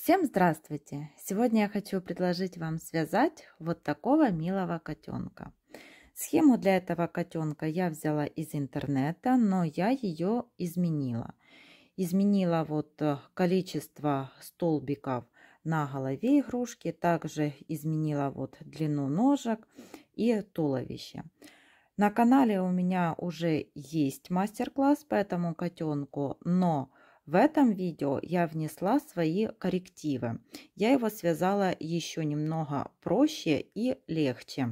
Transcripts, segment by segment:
Всем здравствуйте! Сегодня я хочу предложить вам связать вот такого милого котенка. Схему для этого котенка я взяла из интернета, но я ее изменила. Изменила количество столбиков на голове игрушки, также изменила длину ножек и туловище. На канале у меня уже есть мастер-класс по этому котенку, но в этом видео я внесла свои коррективы. Я его связала еще немного проще и легче.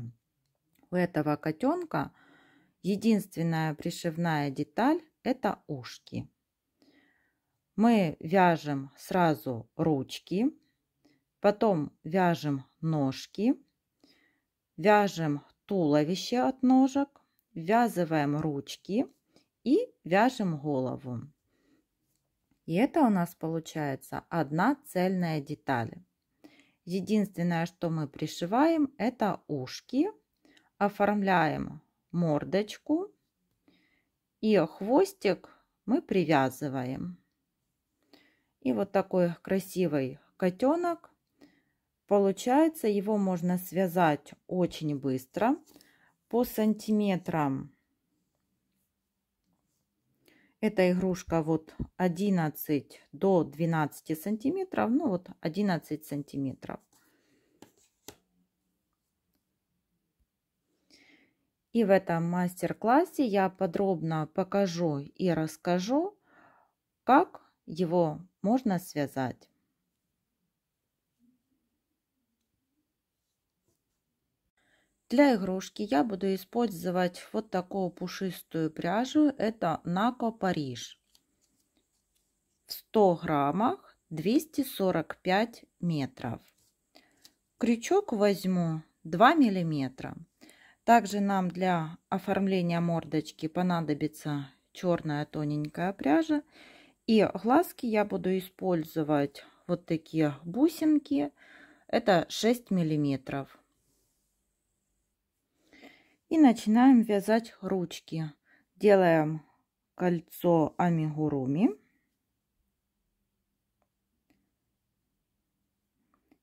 У этого котенка единственная пришивная деталь – это ушки. Мы вяжем сразу ручки, потом вяжем ножки, вяжем туловище от ножек, ввязываем ручки и вяжем голову. И это у нас получается одна цельная деталь. Единственное, что мы пришиваем, это ушки, оформляем мордочку и хвостик мы привязываем. И вот такой красивый котенок получается. Его можно связать очень быстро, по сантиметрам. Эта игрушка 11 до 12 сантиметров, 11 сантиметров. И в этом мастер-классе я подробно покажу и расскажу, как его можно связать. Для игрушки я буду использовать вот такую пушистую пряжу. Это Нако Париж. В 100 граммах 245 метров. Крючок возьму 2 миллиметра. Также нам для оформления мордочки понадобится черная тоненькая пряжа. И глазки я буду использовать вот такие бусинки. Это 6 миллиметров. И начинаем вязать ручки. Делаем кольцо амигуруми.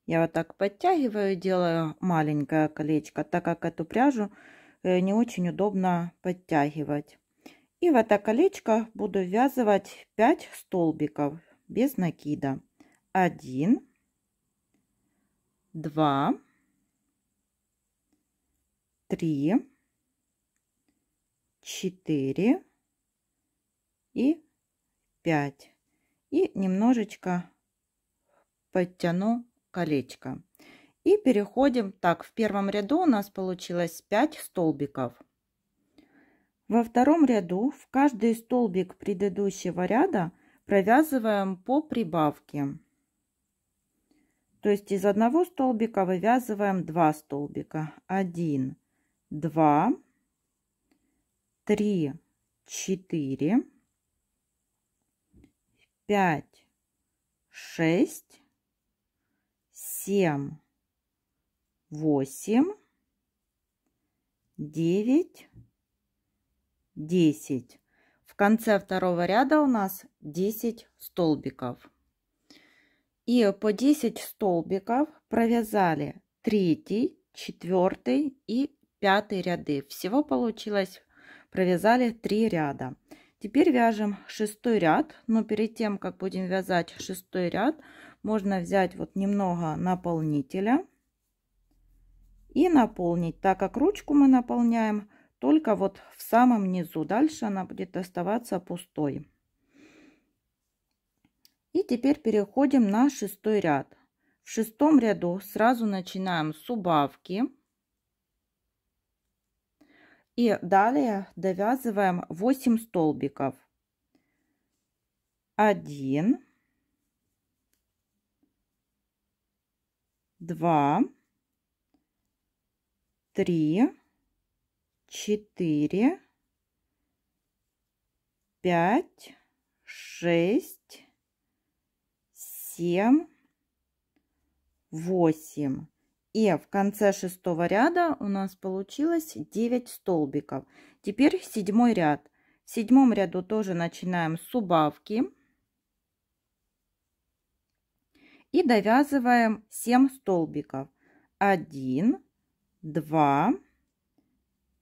Я вот так подтягиваю, делаю маленькое колечко, так как эту пряжу не очень удобно подтягивать. И в это колечко буду ввязывать 5 столбиков без накида. 1, 2, 3, 4 и 5. И немножечко подтяну колечко. И переходим. Так, в первом ряду у нас получилось 5 столбиков. Во втором ряду в каждый столбик предыдущего ряда провязываем по прибавке. То есть из одного столбика вывязываем 2 столбика. 1, 2, 3, 4, 5, 6, 7, 8, 9, 10. В конце второго ряда у нас 10 столбиков. И по 10 столбиков провязали 3, 4 и 5 ряды. Всего получилось, провязали 3 ряда. Теперь вяжем 6 ряд. Но перед тем, как будем вязать 6 ряд, можно взять немного наполнителя и наполнить, так как ручку мы наполняем только в самом низу. Дальше она будет оставаться пустой. И теперь переходим на 6 ряд. В 6 ряду сразу начинаем с убавки. И далее довязываем 8 столбиков. 1, 2, 3, 4, 5, 6, 7, 8. И в конце 6 ряда у нас получилось 9 столбиков. Теперь 7 ряд. В 7 ряду тоже начинаем с убавки. И довязываем 7 столбиков. 1, 2,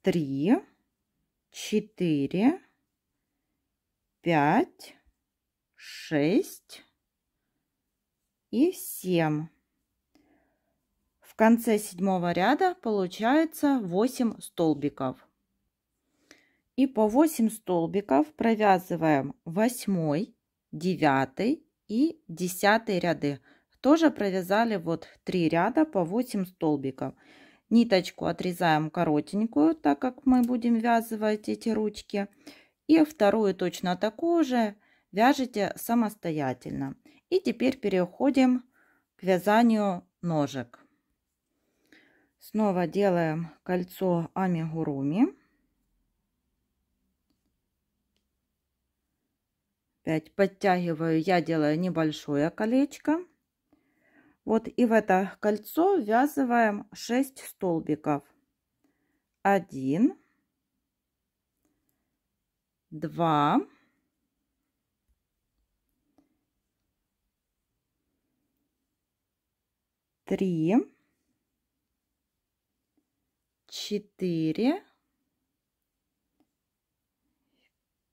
3, 4, 5, 6 и 7. В конце 7 ряда получается 8 столбиков. И по 8 столбиков провязываем 8, 9 и 10 ряды. Тоже провязали вот 3 ряда по 8 столбиков. Ниточку отрезаем коротенькую, так как мы будем вязывать эти ручки. И вторую точно такую же вяжете самостоятельно. И теперь переходим к вязанию ножек. Снова делаем кольцо амигуруми. Опять подтягиваю, я делаю небольшое колечко. Вот и в это кольцо ввязываем 6 столбиков. 1, 2, 3, 4,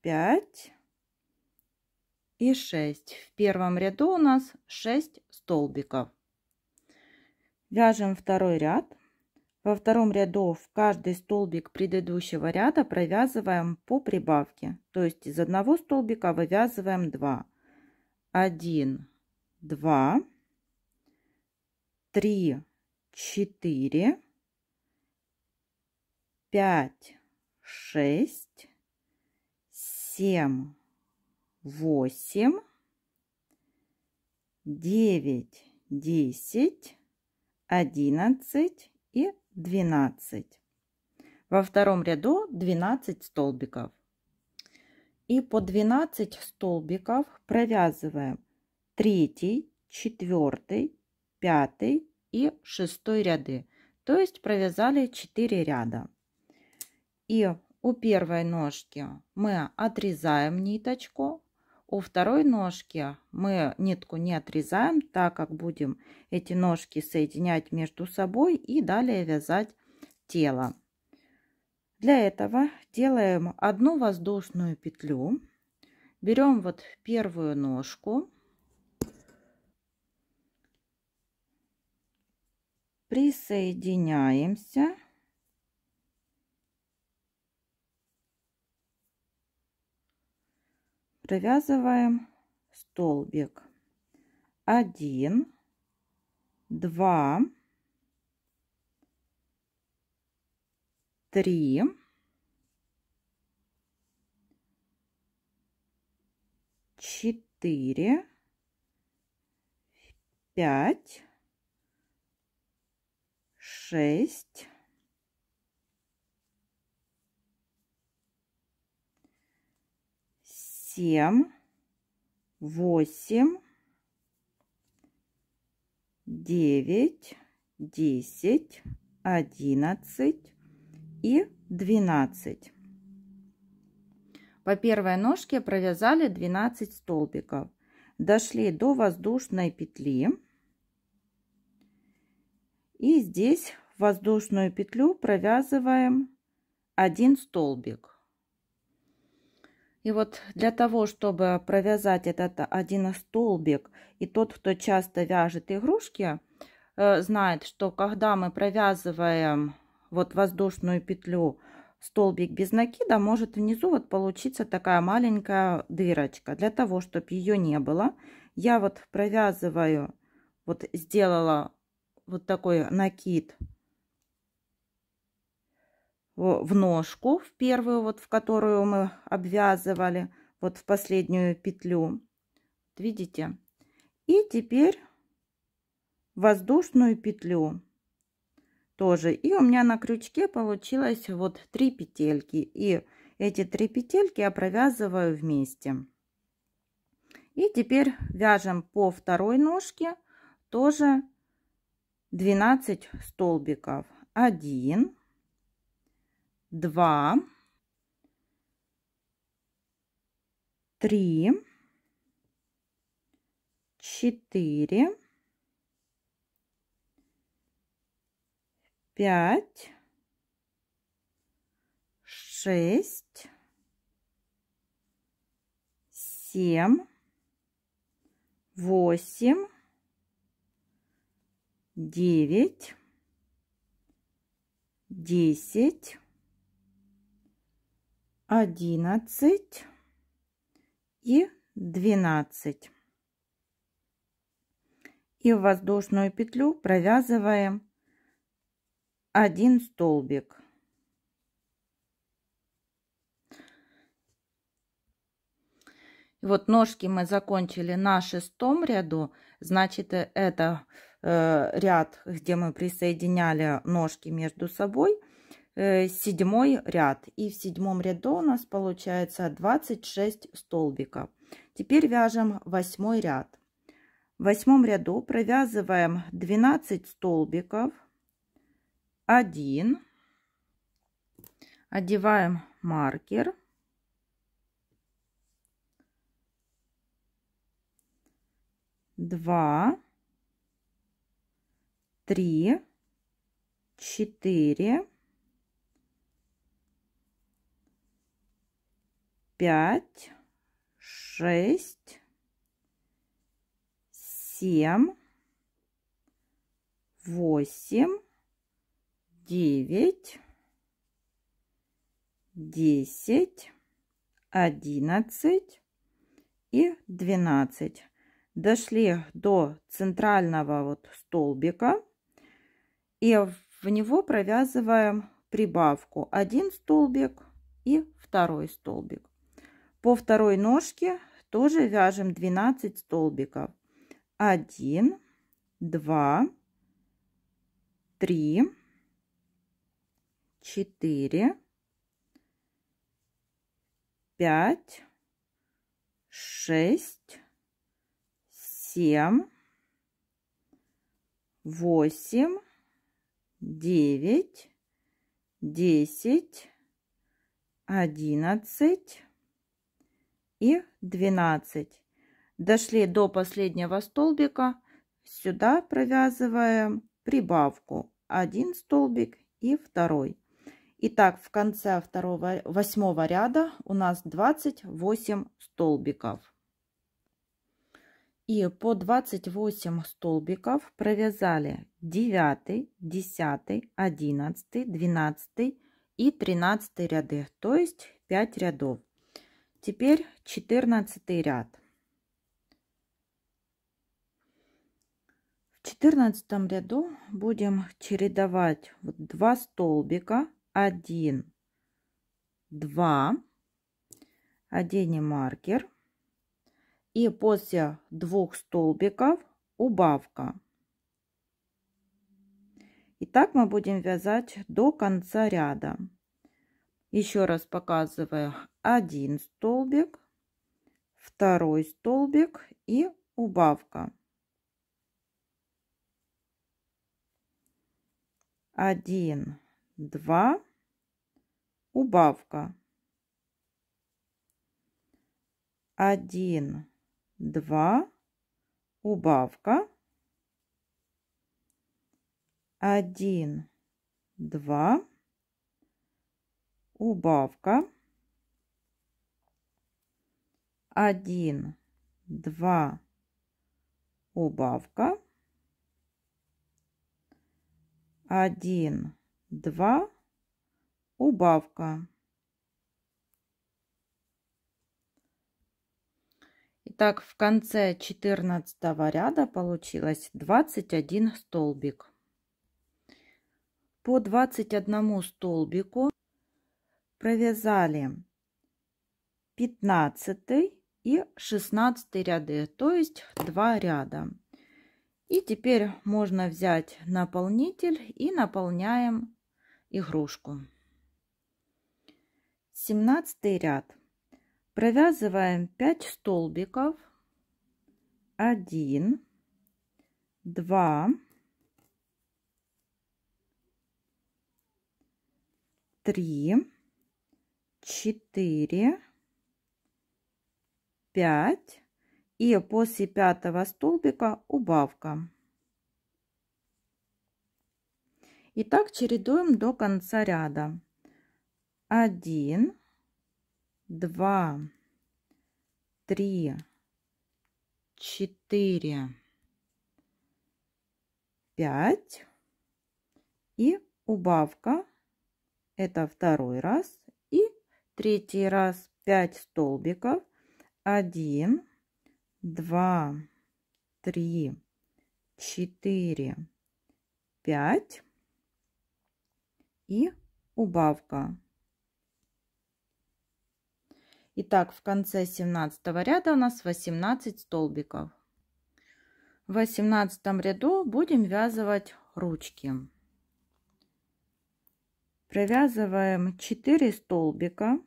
5 и 6. В первом ряду у нас 6 столбиков. Вяжем второй ряд. Во втором ряду в каждый столбик предыдущего ряда провязываем по прибавке. То есть из одного столбика вывязываем 2. 1, 2, 3, 4, 5, 6, 7, 8, 9, 10, 11 и 12. Во втором ряду 12 столбиков. И по 12 столбиков провязываем 3, 4, 5 и 6 ряды. То есть провязали 4 ряда. И у первой ножки мы отрезаем ниточку. У второй ножки мы нитку не отрезаем, так как будем эти ножки соединять между собой и далее вязать тело. Для этого делаем одну воздушную петлю. Берем вот первую ножку. Присоединяемся. Провязываем столбик. 1, 2, 3, 4, 5, 6, 7, 8, 9, 10, 11 и 12. По первой ножке провязали 12 столбиков. Дошли до воздушной петли. И здесь в воздушную петлю провязываем 1 столбик. И вот для того, чтобы провязать этот 1 столбик, и тот, кто часто вяжет игрушки, знает, что когда мы провязываем вот воздушную петлю, столбик без накида, может внизу вот получиться такая маленькая дырочка. Для того, чтобы ее не было, я вот провязываю, вот сделала вот такой накид в ножку, в первую, вот в которую мы обвязывали, вот в последнюю петлю, видите? И теперь воздушную петлю тоже. И у меня на крючке получилось вот 3 петельки. И эти 3 петельки я провязываю вместе. И теперь вяжем по второй ножке тоже 12 столбиков. 1, 2, 3, 4, 5, 6, 7, 8, 9, 10, 11 и 12. И в воздушную петлю провязываем 1 столбик. Вот ножки мы закончили на 6-м ряду, значит это ряд, где мы присоединяли ножки между собой, 7-й ряд. И в 7-м ряду у нас получается 26 столбиков. Теперь вяжем 8-й ряд. В 8-м ряду провязываем 12 столбиков, 1, одеваем маркер, 2, 3, 4, 5, 6, 7, 8, 9, 10, 11 и 12. Дошли до центрального вот столбика и в него провязываем прибавку 1 столбик и 2 столбик. По второй ножке тоже вяжем 12 столбиков. 1, 2, 3, 4, 5, 6, 7, 8, 9, 10, 11 и 12. Дошли до последнего столбика, сюда провязываем прибавку 1 столбик и 2. Итак, в конце 8-го ряда у нас 28 столбиков. И по 28 столбиков провязали 9, 10, 11, 12 и 13 ряды, то есть 5 рядов. Теперь 14 ряд. В 14 ряду будем чередовать 2 столбика, 1, 2, оденем маркер. И после 2 столбиков убавка. И так мы будем вязать до конца ряда. Еще раз показываю: 1 столбик, 2 столбик и убавка. 1, 2, убавка. 1, 2, убавка. 1, 2, убавка. 1, 2, убавка. 1, 2, убавка. Итак, в конце 14 ряда получилось 21 столбик. По 21 столбику провязали 15 и 16 ряды, то есть 2 ряда. И теперь можно взять наполнитель и наполняем игрушку. 17 ряд. Провязываем 5 столбиков, 1, 2, 3, 4, 5 и после 5 столбика убавка. И так чередуем до конца ряда. 1, 2, 3, 4, 5 и убавка. Это второй раз и третий раз. 5 столбиков. 1, 2, 3, 4, 5 и убавка. Итак, в конце 17 ряда у нас 18 столбиков. В 18 ряду будем вязывать ручки. Провязываем 4 столбика.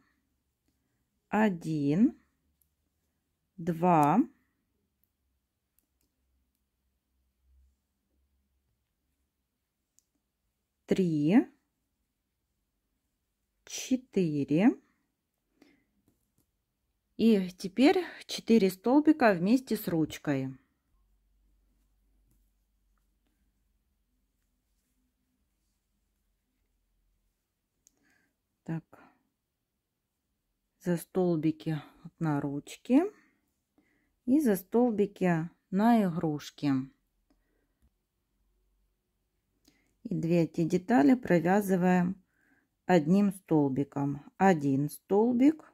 1, 2, 3, 4. И теперь 4 столбика вместе с ручкой. Так, за столбики на ручке и за столбики на игрушки. И две эти детали провязываем одним столбиком. Один столбик.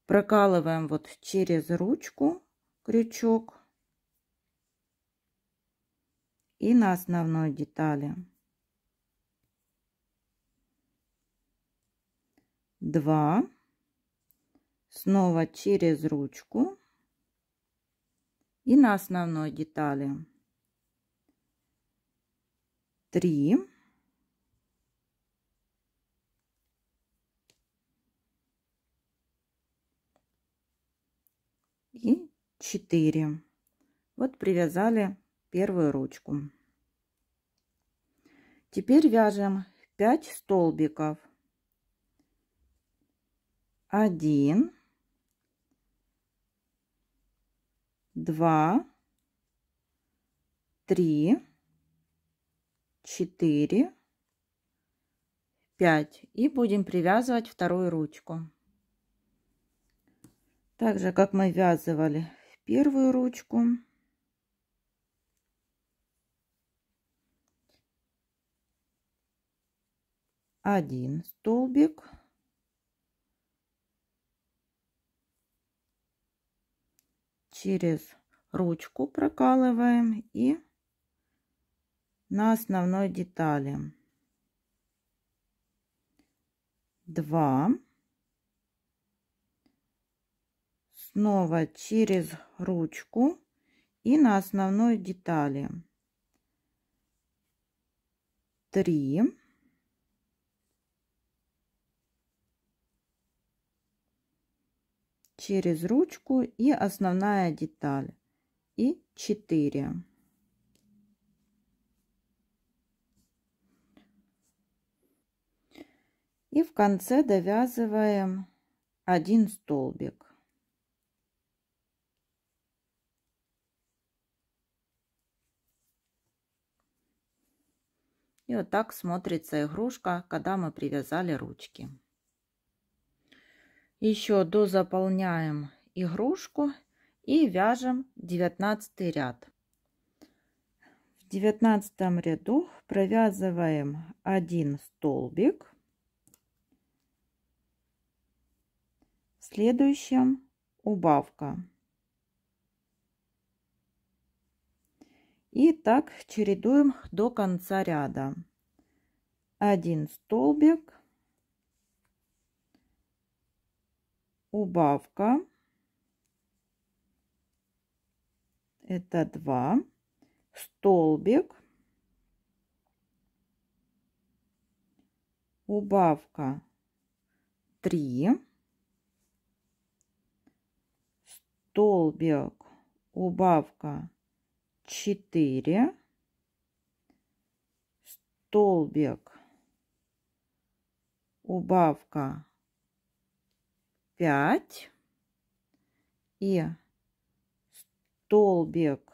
Прокалываем вот через ручку крючок и на основной детали 2, снова через ручку и на основной детали 3, и 4. Вот привязали первую ручку. Теперь вяжем 5 столбиков. 1, 2, 3, 4, 5. И будем привязывать вторую ручку. Так же, как мы ввязывали первую ручку. Один столбик. Через ручку прокалываем и на основной детали 2, снова через ручку и на основной детали 3, через ручку и основная деталь и 4. И в конце довязываем один столбик. И вот так смотрится игрушка, когда мы привязали ручки. Еще дозаполняем игрушку и вяжем 19 ряд. В 19 ряду провязываем один столбик. В следующем убавка. И так чередуем до конца ряда. Один столбик, убавка, это 2, столбик, убавка 3, столбик, убавка 4, столбик, убавка 5 и столбик,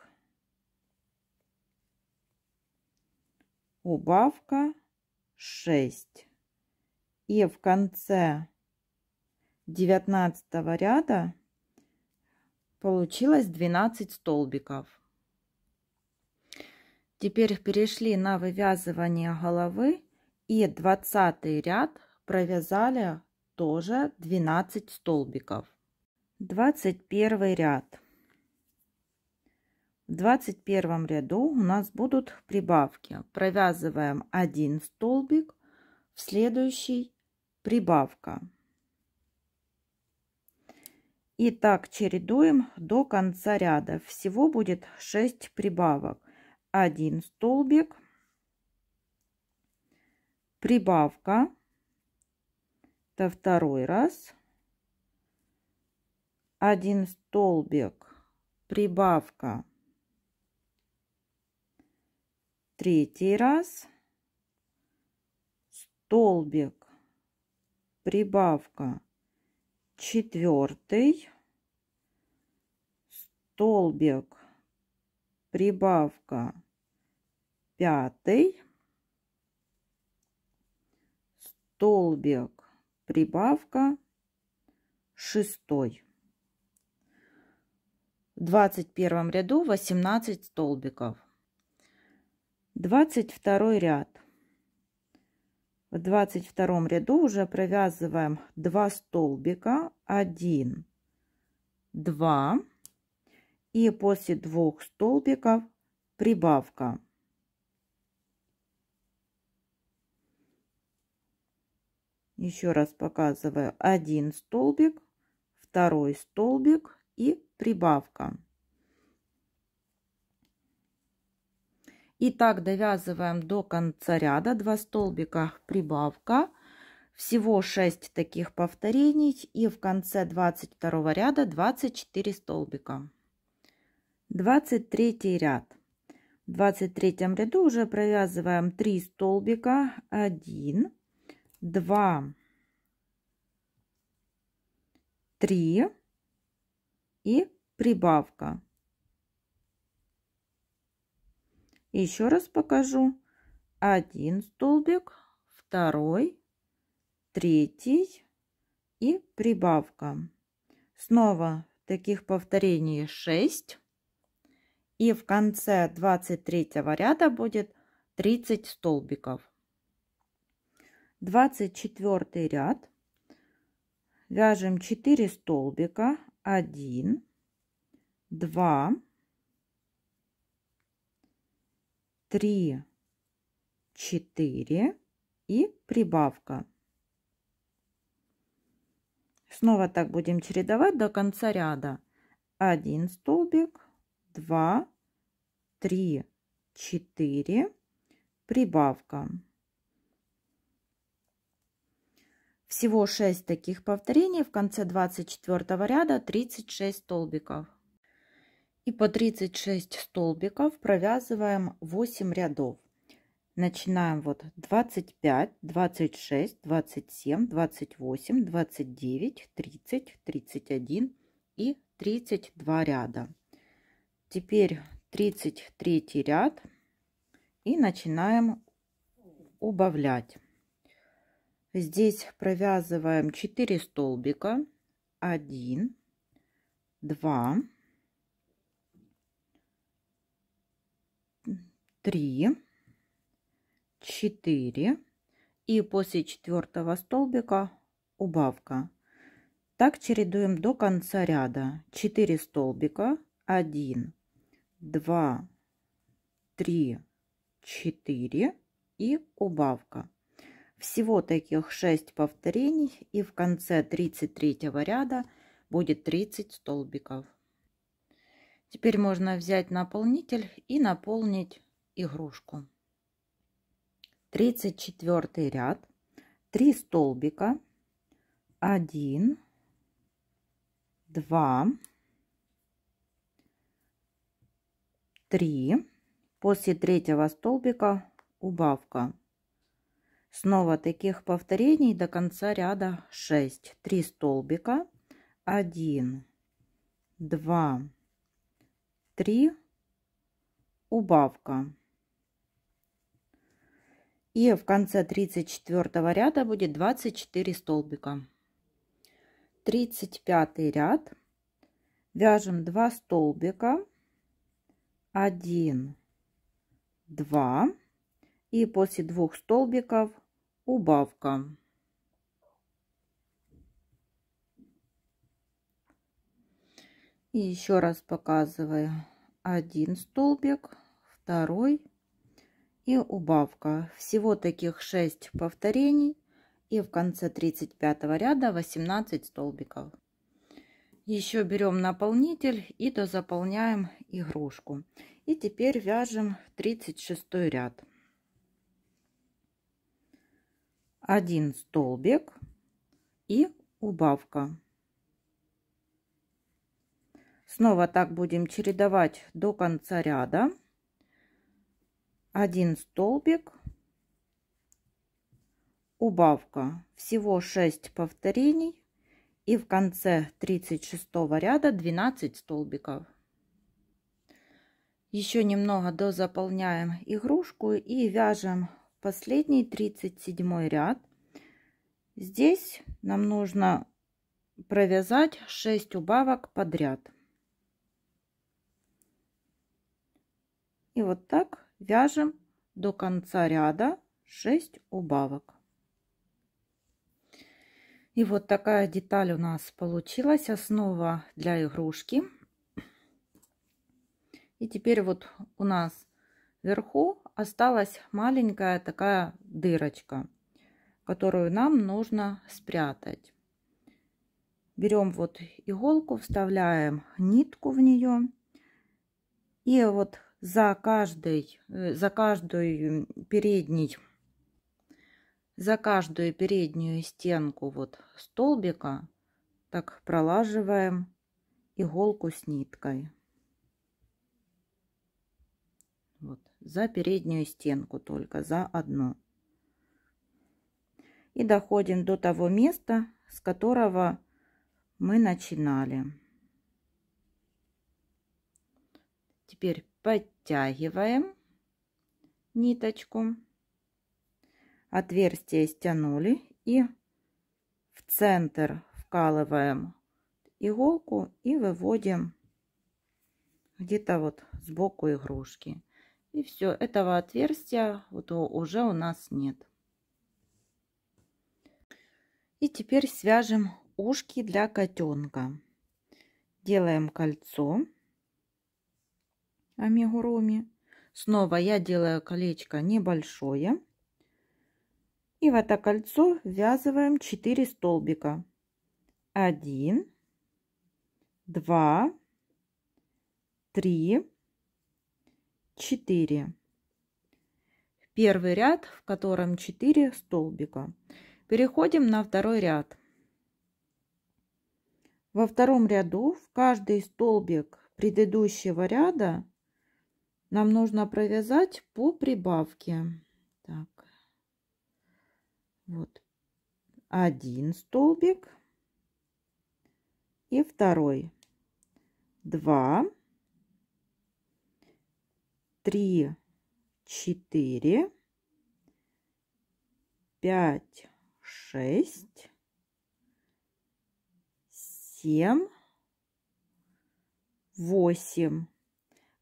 убавка 6. И в конце 19 ряда получилось 12 столбиков. Теперь перешли на вывязывание головы и 20 ряд провязали тоже 12 столбиков. 21 ряд. В 21 ряду у нас будут прибавки. Провязываем 1 столбик, в следующий прибавка. И так чередуем до конца ряда. Всего будет 6 прибавок. 1 столбик, прибавка, это второй раз, 1 столбик, прибавка, третий раз, столбик, прибавка, четвертый, столбик, прибавка, пятый, столбик, прибавка, шестой. В 21 ряду 18 столбиков. 22 ряд. В 22 ряду уже провязываем 2 столбика, 1, 2, и после 2 столбиков прибавка. Еще раз показываю: 1 столбик, 2 столбик и прибавка. И так довязываем до конца ряда. 2 столбика, прибавка. Всего 6 таких повторений. И в конце 22 ряда 24 столбика. 23 ряд. В 23 ряду уже провязываем 3 столбика, 1, 2, 3 и прибавка. Еще раз покажу: 1 столбик, 2, 3 и прибавка. Снова таких повторений 6. И в конце 23 ряда будет 30 столбиков. 24 ряд. Вяжем 4 столбика, 1, 2, 3, 4 и прибавка. Снова так будем чередовать до конца ряда. 1 столбик, 2, 3, 4, прибавка. Всего 6 таких повторений. В конце 24 ряда 36 столбиков. И по 36 столбиков провязываем 8 рядов. Начинаем вот 25, 26, 27, 28, 29, 30, 31 и 32 ряда. Теперь 33 ряд и начинаем убавлять. Здесь провязываем 4 столбика, 1, 2, 3, 4 и после 4 столбика убавка. Так чередуем до конца ряда. 4 столбика, 1, 2, 3, 4 и убавка. Всего таких 6 повторений, и в конце 33 ряда будет 30 столбиков. Теперь можно взять наполнитель и наполнить игрушку. 34 ряд, 3 столбика, 1, 2, 3, после 3 столбика убавка. Снова таких повторений до конца ряда 6. 3 столбика, 1, 2, 3, убавка. И в конце 34 ряда будет 24 столбика. 35 ряд. Вяжем 2 столбика, 1, 2, и после 2 столбиков убавка. И еще раз показываю: 1 столбик, 2 и убавка. Всего таких 6 повторений, и в конце 35 ряда 18 столбиков. Еще берем наполнитель и дозаполняем игрушку. И теперь вяжем 36 ряд. 1 столбик и убавка. Снова так будем чередовать до конца ряда. 1 столбик, убавка. Всего 6 повторений, и в конце 36 ряда 12 столбиков. Еще немного дозаполняем игрушку и вяжем последний 37 ряд. Здесь нам нужно провязать 6 убавок подряд. И вот так вяжем до конца ряда 6 убавок. И вот такая деталь у нас получилась, основа для игрушки. И теперь вот у нас вверху осталась маленькая такая дырочка, которую нам нужно спрятать. Берем вот иголку, вставляем нитку в нее, и вот за каждую переднюю стенку вот столбика так пролаживаем иголку с ниткой. Вот, за переднюю стенку, только за одну. И доходим до того места, с которого мы начинали. Теперь подтягиваем ниточку, отверстие стянули, и в центр вкалываем иголку и выводим где-то вот сбоку игрушки. И все, этого отверстия вот уже у нас нет. И теперь свяжем ушки для котенка. Делаем кольцо амигуруми. Снова я делаю колечко небольшое. И в это кольцо ввязываем 4 столбика. 1, 2, 3, 4. Первый ряд, в котором 4 столбика. Переходим на второй ряд. Во втором ряду в каждый столбик предыдущего ряда нам нужно провязать по прибавке. Так. Вот 1 столбик и второй, 2, 3, 4, 5, 6, 7, 8.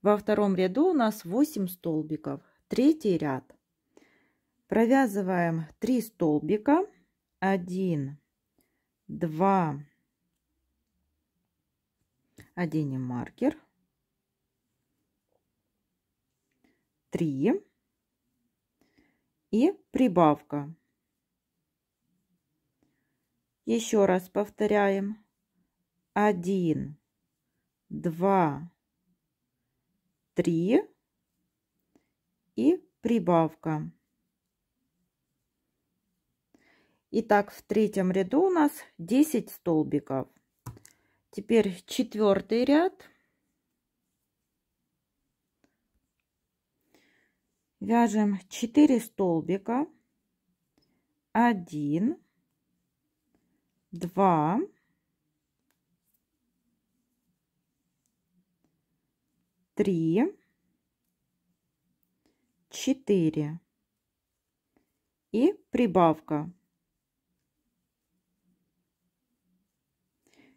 Во втором ряду у нас 8 столбиков. Третий ряд. Провязываем 3 столбика. 1, 2, оденем маркер, 3 и прибавка. Еще раз повторяем: 1, 2, 3 и прибавка. Итак, в третьем ряду у нас 10 столбиков. Теперь четвертый ряд. Вяжем 4 столбика. 1, 2, 3, 4. и прибавка.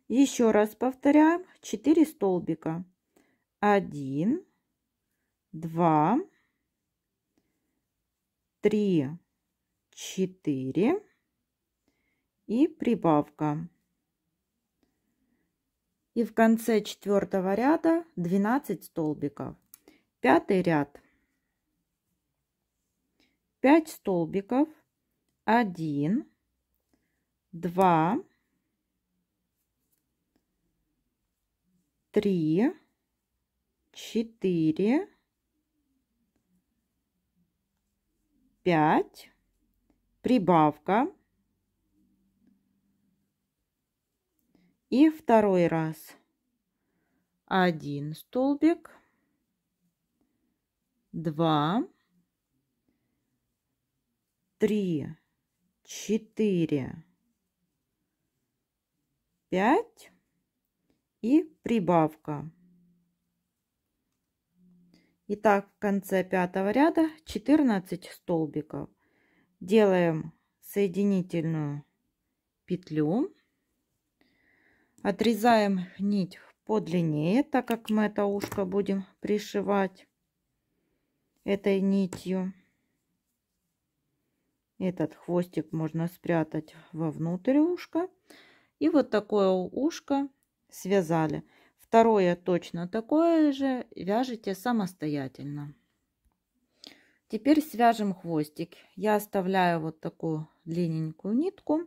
Еще раз повторяем. 4 столбика. 1, 2, 3, 4 и прибавка. И в конце 4-го ряда 12 столбиков. 5-й ряд. 5 столбиков. 1, 2, 3, 4, 5, прибавка. И второй раз. 1 столбик, 2, 3, 4, 5 и прибавка. Итак, в конце 5-го ряда 14 столбиков. Делаем соединительную петлю. Отрезаем нить подлиннее, так как мы это ушко будем пришивать этой нитью. Этот хвостик можно спрятать вовнутрь ушка. И вот такое ушко связали. Второе точно такое же вяжете самостоятельно. Теперь свяжем хвостик. Я оставляю вот такую длинненькую нитку.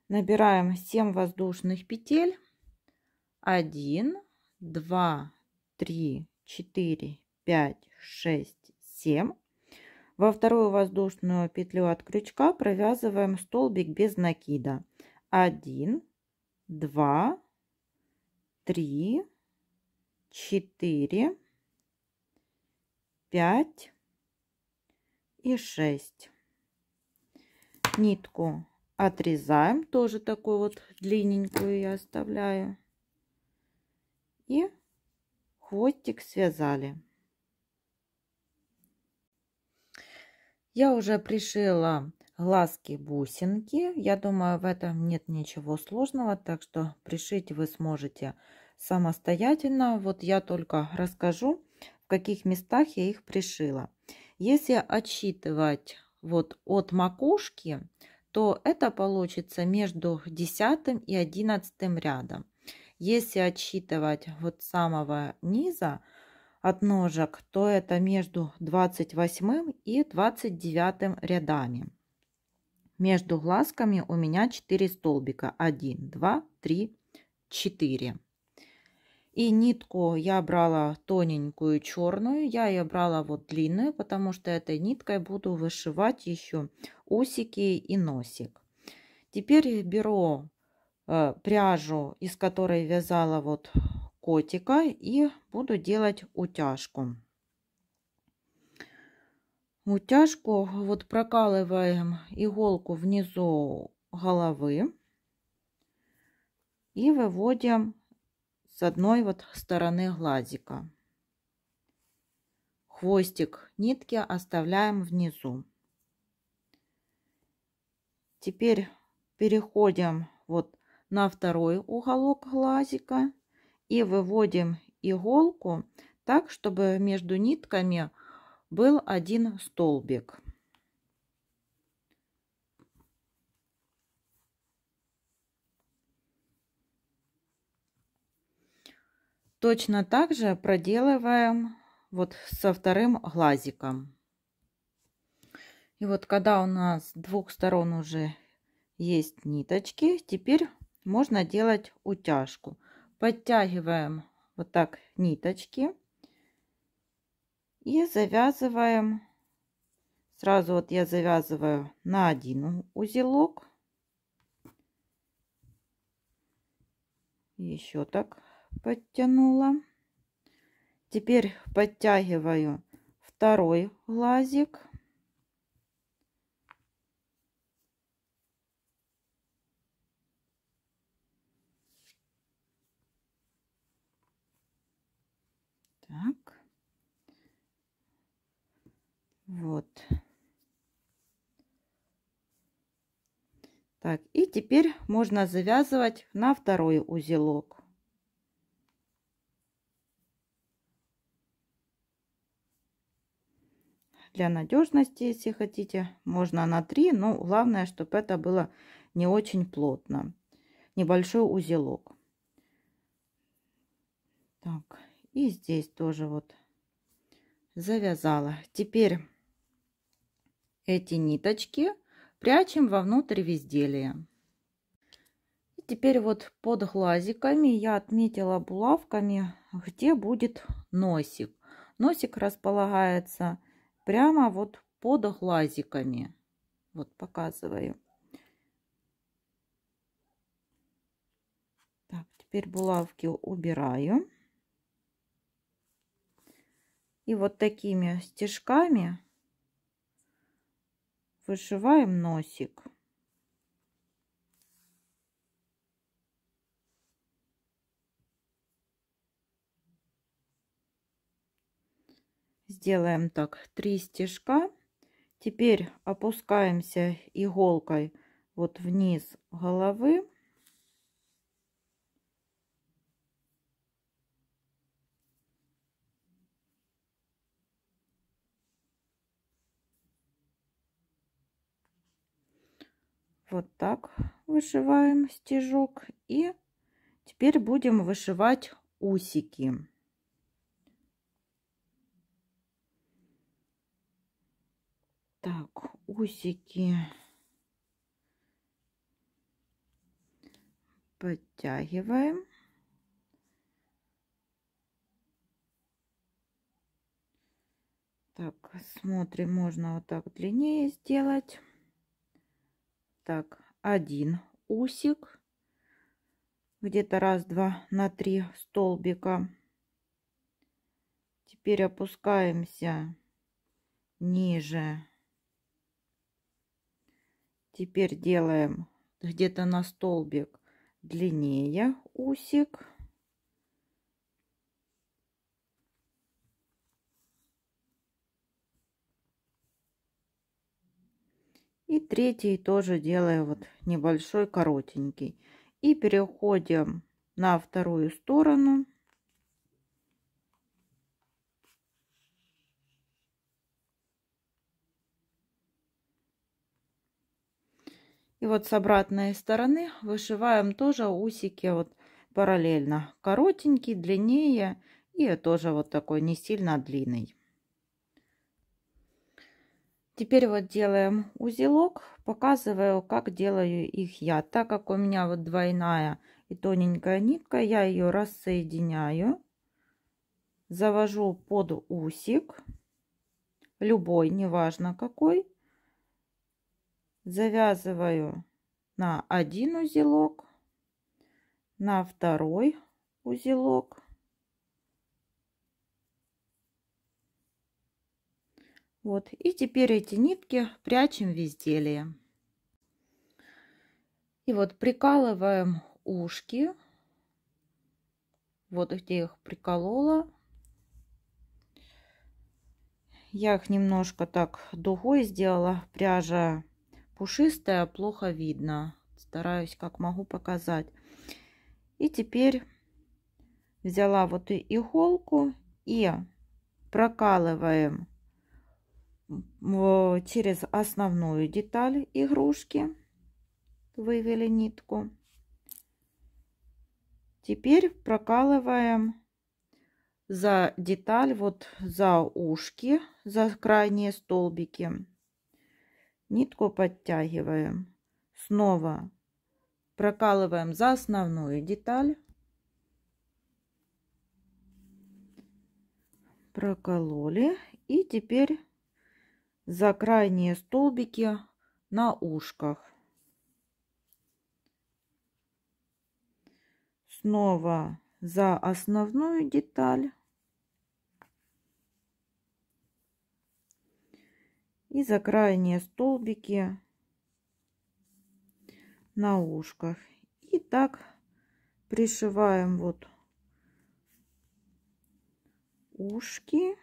Набираем 7 воздушных петель. 1, 2, 3, 4, 5, 6, 7. Во вторую воздушную петлю от крючка провязываем столбик без накида. 1, 2, 3, 4, 5 и 6. Нитку отрезаем, тоже такую вот длинненькую я оставляю. И хвостик связали. Я уже пришила глазки-бусинки. Я думаю, в этом нет ничего сложного, так что пришить вы сможете самостоятельно. Вот я только расскажу, в каких местах я их пришила. Если отсчитывать вот от макушки, то это получится между 10 и 11 рядом. Если отсчитывать вот с самого низа от ножек, то это между 28 и 29 рядами. Между глазками у меня 4 столбика. 1, 2, 3, 4. И нитку я брала тоненькую черную, я ее брала вот длинную, потому что этой ниткой буду вышивать еще усики и носик. Теперь беру пряжу, из которой вязала вот котика, и буду делать утяжку. Утяжку вот прокалываем иголку внизу головы и выводим с одной вот стороны глазика. Хвостик нитки оставляем внизу. Теперь переходим вот на второй уголок глазика и выводим иголку так, чтобы между нитками был один столбик. Точно так же проделываем вот со вторым глазиком. И вот когда у нас с двух сторон уже есть ниточки, теперь можно делать утяжку. Подтягиваем вот так ниточки и завязываем. Сразу вот я завязываю на один узелок. Еще так подтянула. Теперь подтягиваю второй глазик. Так. Вот. Так, и теперь можно завязывать на второй узелок. Для надежности, если хотите, можно на 3, но главное, чтобы это было не очень плотно. Небольшой узелок. Так, и здесь тоже вот завязала. Теперь эти ниточки прячем вовнутрь изделия. И теперь вот под глазиками я отметила булавками, где будет носик. Носик располагается прямо вот под глазиками. Вот показываю. Так, теперь булавки убираю. И вот такими стежками вышиваем носик. Сделаем так 3 стежка. Теперь опускаемся иголкой вот вниз головы. Вот так вышиваем стежок. И теперь будем вышивать усики. Так, усики подтягиваем. Так, смотрим, можно вот так длиннее сделать. Так, один усик. Где-то раз, два, на 3 столбика. Теперь опускаемся ниже. Теперь делаем где-то на столбик длиннее усик. И третий тоже делаю вот небольшой коротенький. И переходим на вторую сторону. И вот с обратной стороны вышиваем тоже усики вот параллельно. Коротенький, длиннее и тоже вот такой не сильно длинный. Теперь вот делаем узелок. Показываю, как делаю их я. Так как у меня вот двойная и тоненькая нитка, я ее рассоединяю. Завожу под усик. Любой, неважно какой. Завязываю на один узелок, на второй узелок. Вот, и теперь эти нитки прячем в изделие. И вот прикалываем ушки. Вот где их приколола. Я их немножко так дугой сделала. Пряжа пушистая, плохо видно. Стараюсь как могу показать. И теперь взяла вот и иголку и прокалываем через основную деталь игрушки. Вывели нитку. Теперь прокалываем за деталь, вот за ушки, за крайние столбики. Нитку подтягиваем. Снова прокалываем за основную деталь. Прокололи. И теперь за крайние столбики на ушках. Снова за основную деталь. И за крайние столбики на ушках. И так пришиваем вот ушки.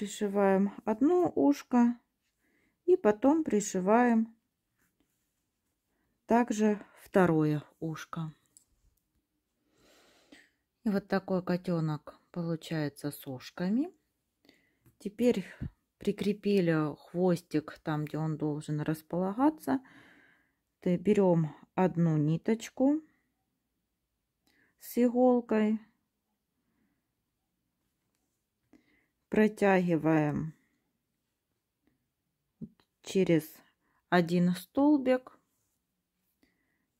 пришиваем одно ушко и потом пришиваем также второе ушко. И вот такой котенок получается с ушками. Теперь прикрепили хвостик там, где он должен располагаться. Берем одну ниточку с иголкой, протягиваем через один столбик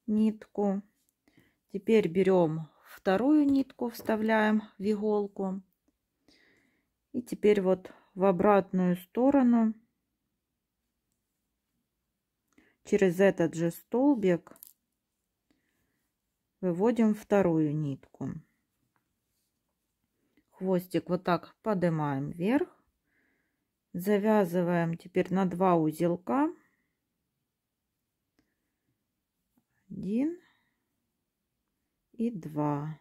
нитку. Теперь берем вторую нитку, вставляем в иголку. И теперь вот в обратную сторону через этот же столбик выводим вторую нитку. Хвостик вот так поднимаем вверх. Завязываем теперь на 2 узелка. 1 и 2.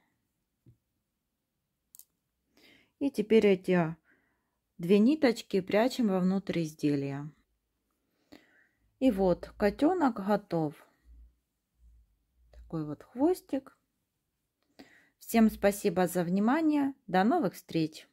И теперь эти 2 ниточки прячем вовнутрь изделия. И вот котенок готов. Такой вот хвостик. Всем спасибо за внимание. До новых встреч!